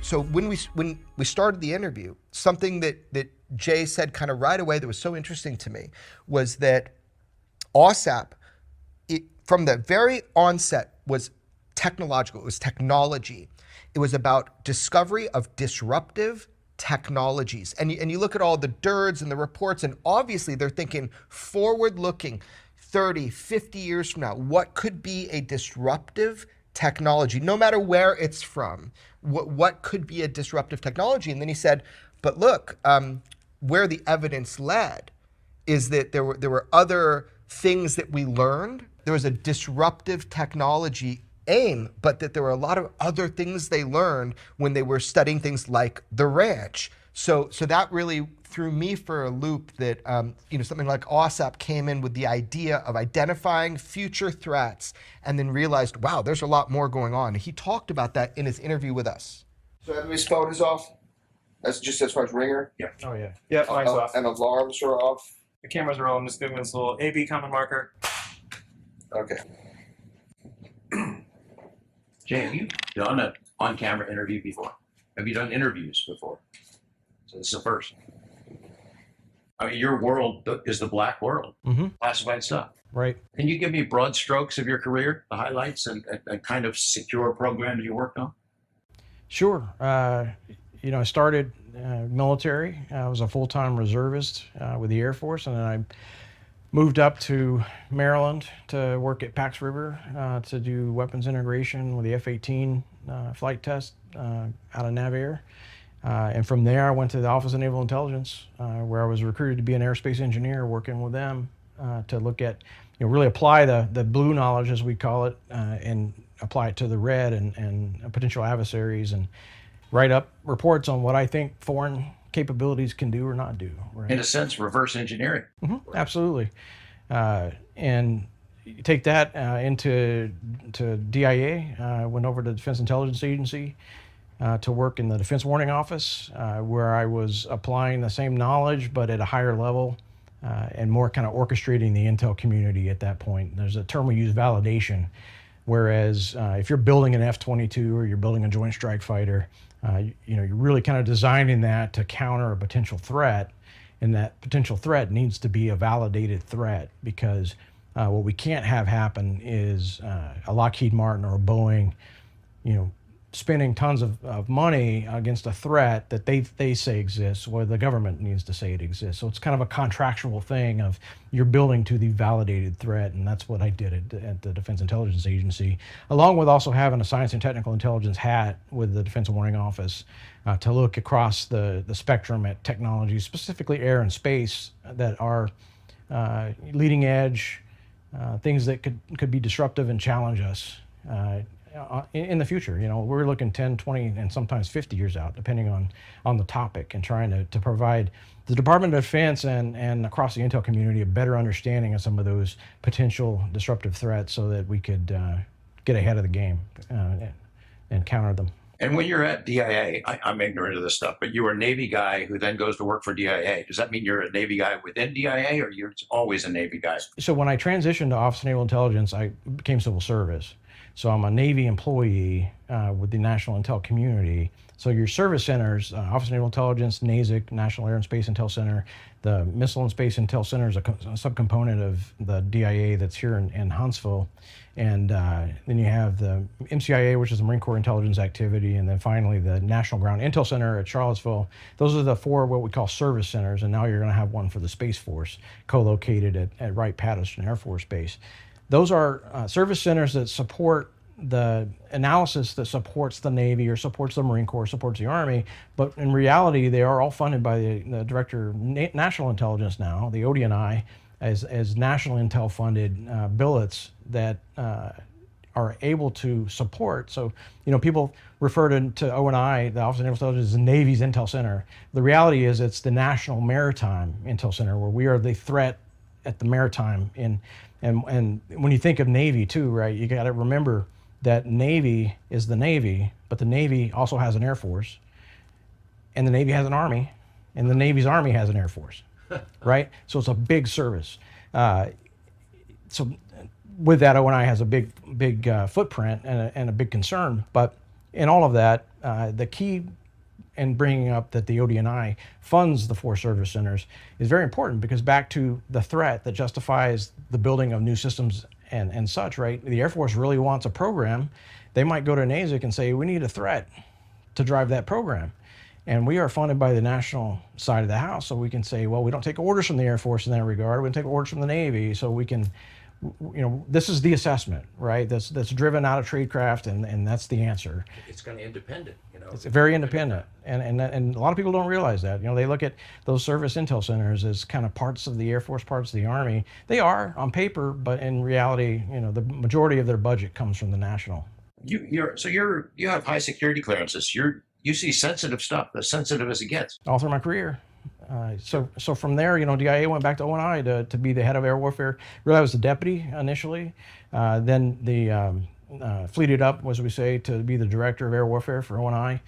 So when we started the interview, something that Jay said kind of right away that was so interesting to me was that AAWSAP, from the very onset, was technological. It was technology. It was about discovery of disruptive technologies. And you look at all the DIRDs and the reports, and obviously they're thinking forward-looking, 30, 50 years from now, what could be a disruptive technology, no matter where it's from? What could be a disruptive technology? And then he said, but look, where the evidence led is that there were other things that we learned. There was a disruptive technology aim, but that there were a lot of other things they learned when they were studying things like the ranch. So that really threw me for a loop that something like AAWSAP came in with the idea of identifying future threats and then realized, wow, there's a lot more going on. He talked about that in his interview with us. So everybody's phone is off? That's just as far as ringer? Yeah. Oh, yeah. Yeah, mine's off. And alarms are off? The cameras are on. I'm just doing this little AB common marker. Okay. Jay, have you done an on-camera interview before? Have you done interviews before? So this is the first. I mean, your world is the black world, classified stuff. Right. Can you give me broad strokes of your career, the highlights, and kind of secure programs you worked on? Sure. I started military. I was a full-time reservist with the Air Force, and then I moved up to Maryland to work at Pax River to do weapons integration with the F-18 flight test out of NavAir. And from there, I went to the Office of Naval Intelligence, where I was recruited to be an aerospace engineer, working with them to look at, really apply the blue knowledge, as we call it, and apply it to the red and potential adversaries, and write up reports on what I think foreign capabilities can do or not do. Right? In a sense, reverse engineering. Absolutely. And you take that into DIA. I went over to the Defense Intelligence Agency to work in the Defense Warning Office, where I was applying the same knowledge, but at a higher level, and more kind of orchestrating the intel community at that point. There's a term we use, validation, whereas if you're building an F-22 or you're building a Joint Strike Fighter, you're really kind of designing that to counter a potential threat, and that potential threat needs to be a validated threat, because what we can't have happen is a Lockheed Martin or a Boeing, spending tons of money against a threat that they say exists, or the government needs to say it exists. So it's kind of a contractual thing of you're building to the validated threat, and that's what I did at the Defense Intelligence Agency, along with also having a science and technical intelligence hat with the Defense Warning Office to look across the spectrum at technologies, specifically air and space, that are leading edge, things that could be disruptive and challenge us in the future. We're looking 10, 20, and sometimes 50 years out, depending on the topic, and trying to provide the Department of Defense and across the intel community a better understanding of some of those potential disruptive threats, so that we could get ahead of the game and counter them. And when you're at DIA, I'm ignorant of this stuff, but you were a Navy guy who then goes to work for DIA. Does that mean you're a Navy guy within DIA, or you're always a Navy guy? So when I transitioned to Office of Naval Intelligence, I became civil service. So I'm a Navy employee with the National Intel community. So your service centers, Office of Naval Intelligence, NASIC, National Air and Space Intel Center, the Missile and Space Intel Center is a subcomponent of the DIA that's here in Huntsville. And then you have the MCIA, which is the Marine Corps Intelligence Activity, and then finally the National Ground Intel Center at Charlottesville. Those are the four what we call service centers, and now you're going to have one for the Space Force, co-located at Wright-Patterson Air Force Base. Those are service centers that support the analysis that supports the Navy or supports the Marine Corps, supports the Army, but in reality, they are all funded by the Director of National Intelligence now, the ODNI, as national intel funded billets that are able to support. So, people refer to ONI, the Office of Naval Intelligence, as the Navy's Intel Center. The reality is it's the National Maritime Intel Center, where we are the threat at the maritime. And when you think of Navy too, right, you got to remember that Navy is the Navy, but the Navy also has an Air Force, and the Navy has an Army, and the Navy's Army has an Air Force, right? So it's a big service. So with that, ONI has a big footprint and a big concern, but in all of that, the key in bringing up that the ODNI funds the 4 service centers is very important, because back to the threat that justifies the building of new systems and such, right? The Air Force really wants a program. They might go to NASIC and say, we need a threat to drive that program. And we are funded by the national side of the house, so we can say, well, we don't take orders from the Air Force in that regard. We take orders from the Navy, so we can, this is the assessment, right? That's driven out of tradecraft, and that's the answer. It's kind of independent, It's very independent, and a lot of people don't realize that. They look at those service intel centers as kind of parts of the Air Force, parts of the Army. They are on paper, but in reality, the majority of their budget comes from the national. You have high security clearances. You see sensitive stuff, as sensitive as it gets. All through my career. So from there, DIA went back to ONI to be the head of air warfare. Really, I was the deputy initially. Then the fleeted up, as we say, to be the director of air warfare for ONI.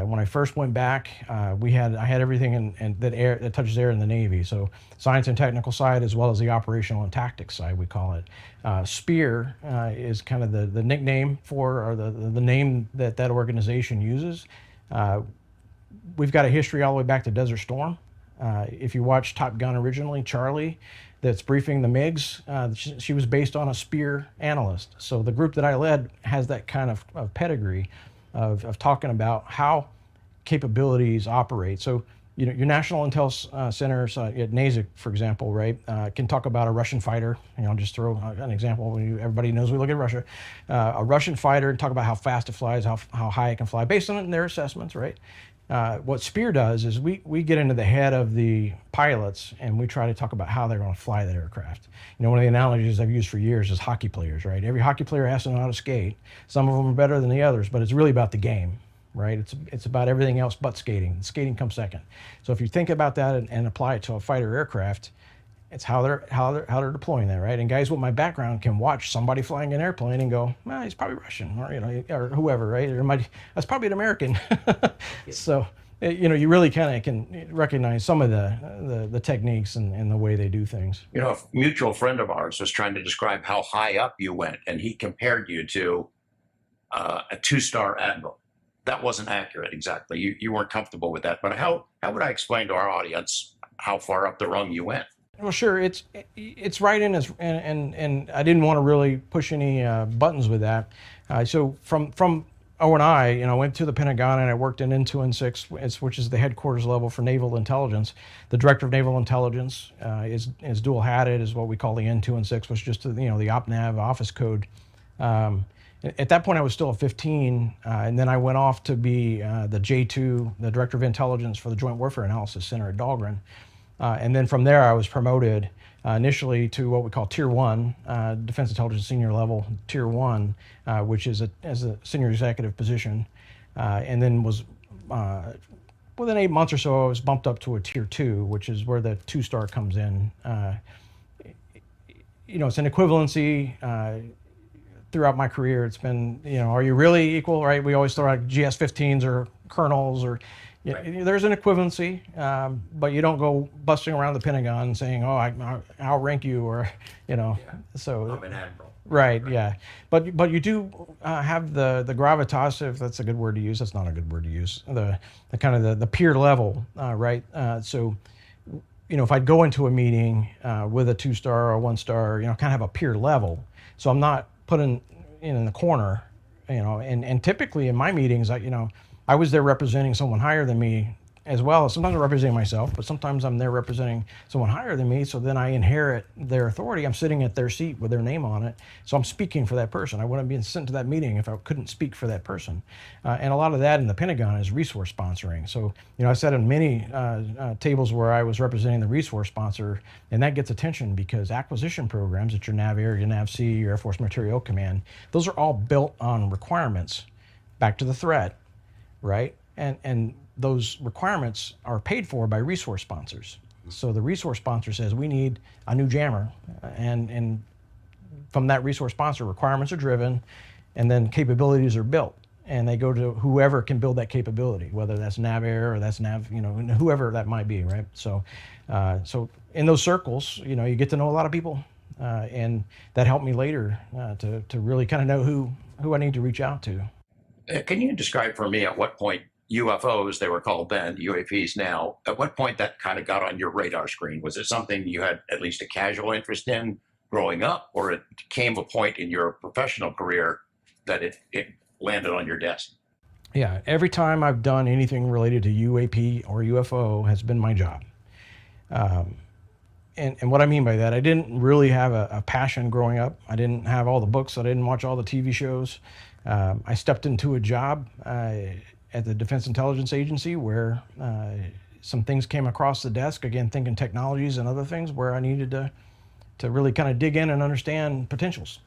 When I first went back, I had everything that touches air in the Navy. So science and technical side, as well as the operational and tactics side, we call it. SPEAR is kind of the nickname for, or the name that organization uses. We've got a history all the way back to Desert Storm. If you watch Top Gun originally, Charlie, that's briefing the MiGs, she was based on a SPEAR analyst. So the group that I led has that kind of pedigree of talking about how capabilities operate. So your national intel centers at NASIC, for example, right, can talk about a Russian fighter. I'll just throw an example. Everybody knows we look at Russia. A Russian fighter, and talk about how fast it flies, how high it can fly, based on their assessments, right? What SPEAR does is we get into the head of the pilots, and we try to talk about how they're going to fly that aircraft. One of the analogies I've used for years is hockey players, right? Every hockey player has to know how to skate. Some of them are better than the others, but it's really about the game, right? It's about everything else but skating. Skating comes second. So if you think about that and apply it to a fighter aircraft, it's how they're deploying that, right? And guys with my background can watch somebody flying an airplane and go, well, he's probably Russian, or whoever, right? That's probably an American. So you really kind of can recognize some of the techniques and the way they do things. A mutual friend of ours was trying to describe how high up you went, and he compared you to a 2-star admiral. That wasn't accurate exactly. You weren't comfortable with that. But how would I explain to our audience how far up the rung you went? Well, sure. It's right in as, and I didn't want to really push any buttons with that. So from ONI, I went to the Pentagon and I worked in N2N6, which is the headquarters level for naval intelligence. The director of naval intelligence is dual-hatted, is what we call the N2N6, which is just the OpNav office code. At that point, I was still a 15, and then I went off to be the J2, the director of intelligence for the Joint Warfare Analysis Center at Dahlgren. And then from there, I was promoted initially to what we call Tier 1, Defense Intelligence Senior Level, Tier 1, which is as a senior executive position. And then was, within 8 months or so, I was bumped up to a Tier 2, which is where the 2-star comes in. It's an equivalency. Throughout my career, it's been, are you really equal, right? We always throw out GS-15s or colonels or... Right. There's an equivalency, but you don't go busting around the Pentagon saying, "Oh, I'll rank you," or So I'm an admiral. Right. Yeah. But you do have the gravitas, if that's a good word to use. That's not a good word to use. The kind of the peer level, right? So, if I'd go into a meeting with a 2-star or a 1-star, kind of have a peer level. So I'm not put in the corner, and typically in my meetings, I was there representing someone higher than me as well. Sometimes I'm representing myself, but sometimes I'm there representing someone higher than me, so then I inherit their authority. I'm sitting at their seat with their name on it, so I'm speaking for that person. I wouldn't be sent to that meeting if I couldn't speak for that person. And a lot of that in the Pentagon is resource sponsoring. So, I sat in many tables where I was representing the resource sponsor, and that gets attention because acquisition programs at your NAVAIR, your NAVC, your Air Force Materiel Command, those are all built on requirements back to the threat, right? And those requirements are paid for by resource sponsors. So the resource sponsor says, we need a new jammer. And from that resource sponsor, requirements are driven, and then capabilities are built. And they go to whoever can build that capability, whether that's NAVAIR or that's whoever that might be, right? So in those circles, you get to know a lot of people. And that helped me later to really kind of know who I need to reach out to. Can you describe for me at what point UFOs, they were called then, UAPs now, at what point that kind of got on your radar screen? Was it something you had at least a casual interest in growing up, or it came a point in your professional career that it landed on your desk? Yeah, every time I've done anything related to UAP or UFO has been my job. And what I mean by that, I didn't really have a passion growing up. I didn't have all the books. I didn't watch all the TV shows. I stepped into a job at the Defense Intelligence Agency where some things came across the desk, again, thinking technologies and other things where I needed to really kind of dig in and understand potentials.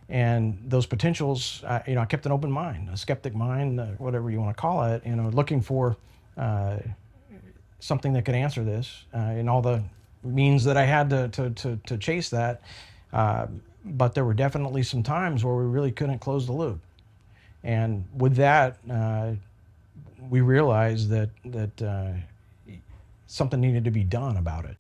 And those potentials, I kept an open mind, a skeptic mind, whatever you want to call it, looking for something that could answer this in all the means that I had to chase that. But there were definitely some times where we really couldn't close the loop. And with that, we realized that something needed to be done about it.